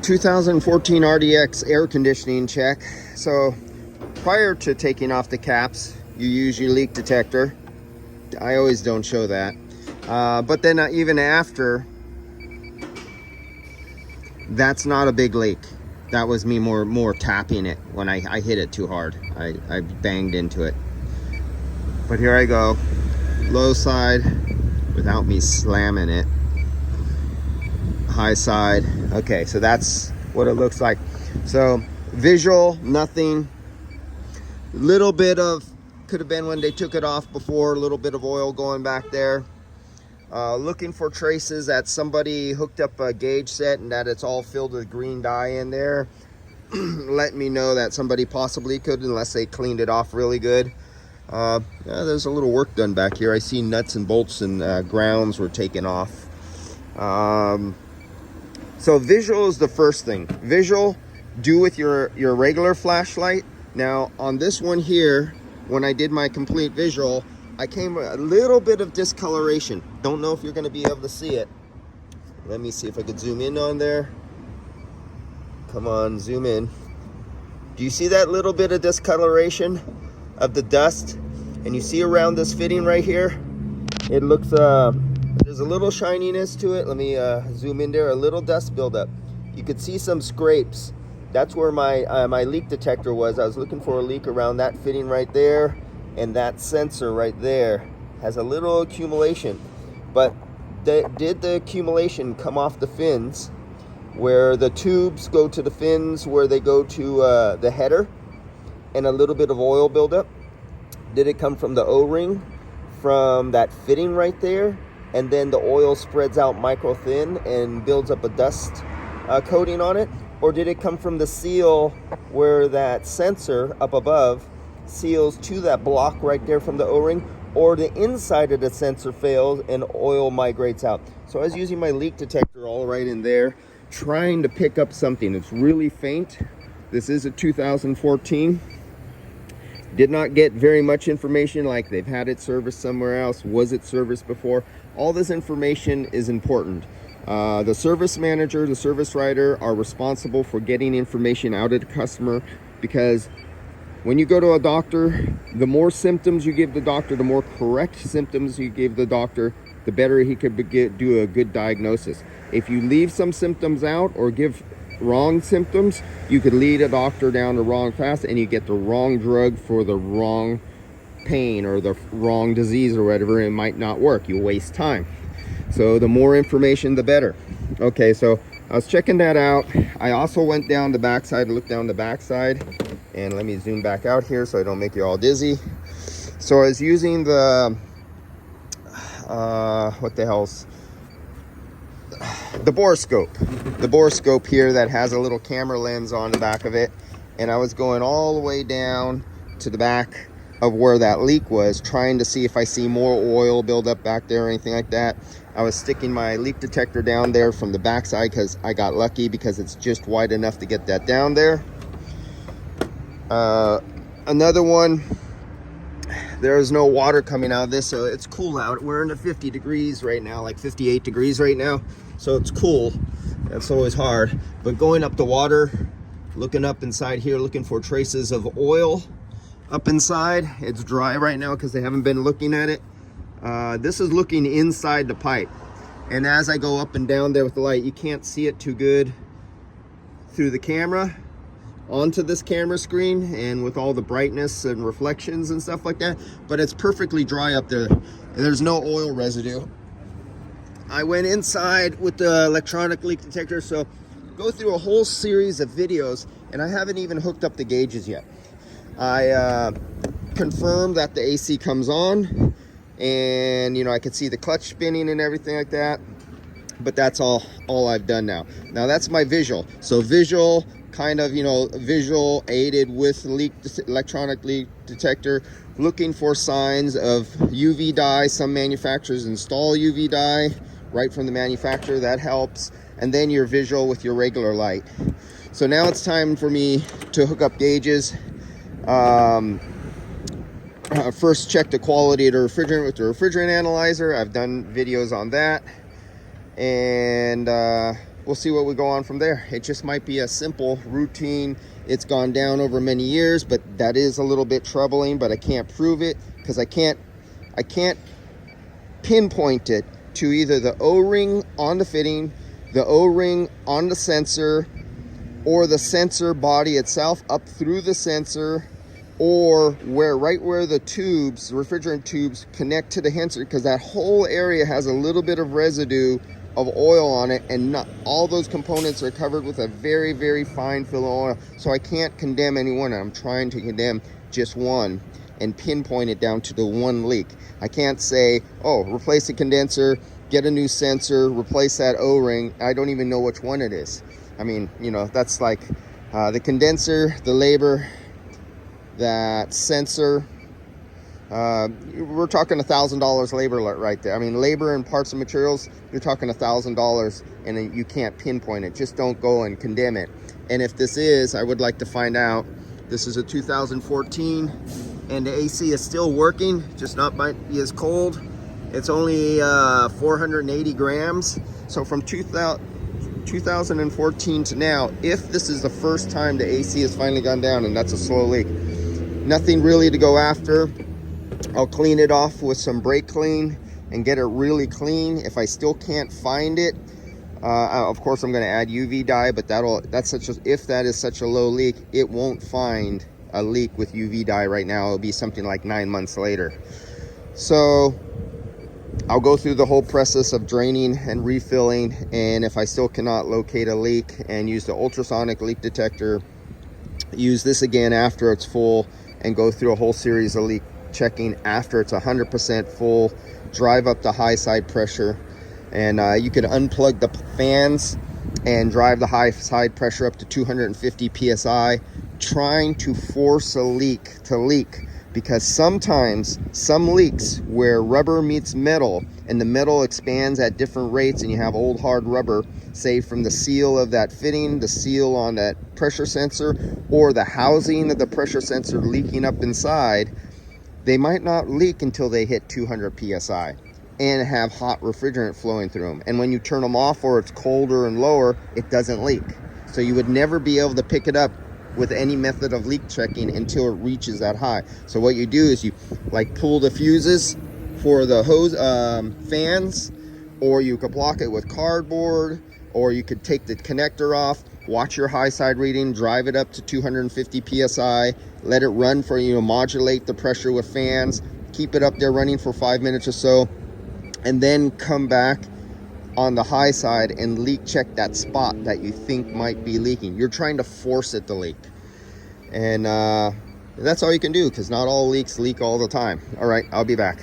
2014 RDX air conditioning check. So prior to taking off the caps, you use your leak detector. I always don't show that. But then even after, that's not a big leak. That was me more tapping it when I hit it too hard. I banged into it. But here I go, low side without me slamming it. High side. Okay, so that's what it looks like. So visual, nothing. Little bit of, could have been when they took it off before, a little bit of oil going back there. Looking for traces that somebody hooked up a gauge set and that it's all filled with green dye in there. Let me know that somebody possibly could, unless they cleaned it off really good. Yeah, there's a little work done back here. I see nuts and bolts and grounds were taken off. So visual is the first thing. Visual, do with your regular flashlight. Now on this one here, when I did my complete visual, I came with a little bit of discoloration. Don't know if you're going to be able to see it. Let me see if I could zoom in on there. Come on, zoom in. Do you see that little bit of discoloration of the dust? And you see around this fitting right here, it looks, there's a little shininess to it. Let me zoom in there, a little dust buildup. You could see some scrapes. That's where my leak detector was. I was looking for a leak around that fitting right there. And that sensor right there has a little accumulation. But did the accumulation come off the fins where the tubes go to the fins, where they go to the header, and a little bit of oil buildup? Did it come from the O-ring, from that fitting right there, and then the oil spreads out micro thin and builds up a dust coating on it? Or did it come from the seal where that sensor up above seals to that block right there from the O-ring, or the inside of the sensor fails and oil migrates out? So I was using my leak detector all right in there, trying to pick up something. It's really faint. This is a 2014. Did not get very much information, like they've had it serviced somewhere else. Was it serviced before? All this information is important. The service manager, the service writer are responsible for getting information out of the customer, because when you go to a doctor, the more symptoms you give the doctor, the more correct symptoms you give the doctor, the better he could do a good diagnosis. If you leave some symptoms out or give wrong symptoms, you could lead a doctor down the wrong path and you get the wrong drug for the wrong pain or the wrong disease or whatever. It might not work. You waste time. So the more information, the better. Okay, so I was checking that out. I also went down the backside, looked down the backside, and let me zoom back out here so I don't make you all dizzy. So I was using the, what the hell's, the borescope. The borescope here that has a little camera lens on the back of it. And I was going all the way down to the back of where that leak was, trying to see if I see more oil build up back there or anything like that. I was sticking my leak detector down there from the backside because I got lucky because it's just wide enough to get that down there. Another one, there is no water coming out of this, so it's cool out. We're in the 50 degrees right now, like 58 degrees right now, so it's cool. That's always hard. But going up the water, looking up inside here, looking for traces of oil up inside. It's dry right now because they haven't been looking at it. This is looking inside the pipe, and as I go up and down there with the light, you can't see it too good through the camera onto this camera screen and with all the brightness and reflections and stuff like that, but it's perfectly dry up there and there's no oil residue. I went inside with the electronic leak detector, so go through a whole series of videos, and I haven't even hooked up the gauges yet. I confirmed that the AC comes on, and you know, I could see the clutch spinning and everything like that, but that's all I've done now. Now that's my visual. So visual, kind of, you know, visual aided with electronic leak detector, looking for signs of UV dye. Some manufacturers install UV dye right from the manufacturer, that helps. And then your visual with your regular light. So now it's time for me to hook up gauges. First check the quality of the refrigerant with the refrigerant analyzer. I've done videos on that, and we'll see what we go on from there. It just might be a simple routine. It's gone down over many years, but that is a little bit troubling, but I can't prove it because I can't pinpoint it to either the O-ring on the fitting, the O-ring on the sensor, or the sensor body itself up through the sensor, or right where the tubes, the refrigerant tubes, connect to the sensor, because that whole area has a little bit of residue of oil on it, and not all those components are covered with a very, very fine film of oil. So I can't condemn any one. I'm trying to condemn just one and pinpoint it down to the one leak. I can't say, oh, replace the condenser, get a new sensor, replace that O-ring. I don't even know which one it is. I mean, you know, that's like the condenser, the labor, that sensor. We're talking $1,000 labor right there. I mean, labor and parts and materials, you're talking $1,000, and you can't pinpoint it. Just don't go and condemn it. And if this is, I would like to find out. This is a 2014, and the AC is still working, just not might be as cold. It's only 480 grams. So from 2014 to now, if this is the first time the AC has finally gone down, and that's a slow leak, nothing really to go after. I'll clean it off with some brake clean and get it really clean. If I still can't find it, of course I'm going to add UV dye, but if that is such a low leak, it won't find a leak with UV dye right now. It'll be something like 9 months later. So I'll go through the whole process of draining and refilling, and if I still cannot locate a leak, and use the ultrasonic leak detector, use this again after it's full, and go through a whole series of leak checking after it's 100% full. Drive up the high side pressure, and you can unplug the fans and drive the high side pressure up to 250 psi, trying to force a leak to leak, because sometimes some leaks where rubber meets metal and the metal expands at different rates, and you have old hard rubber, say from the seal of that fitting, the seal on that pressure sensor, or the housing of the pressure sensor leaking up inside, they might not leak until they hit 200 psi and have hot refrigerant flowing through them. And when you turn them off, or it's colder and lower, it doesn't leak. So you would never be able to pick it up with any method of leak checking until it reaches that high. So what you do is you like pull the fuses for the hose fans, or you could block it with cardboard, or you could take the connector off, watch your high side reading, drive it up to 250 psi, let it run for, modulate the pressure with fans, keep it up there running for 5 minutes or so, and then come back on the high side and leak check that spot that you think might be leaking. You're trying to force it to leak. And that's all you can do, because not all leaks leak all the time. All right, I'll be back.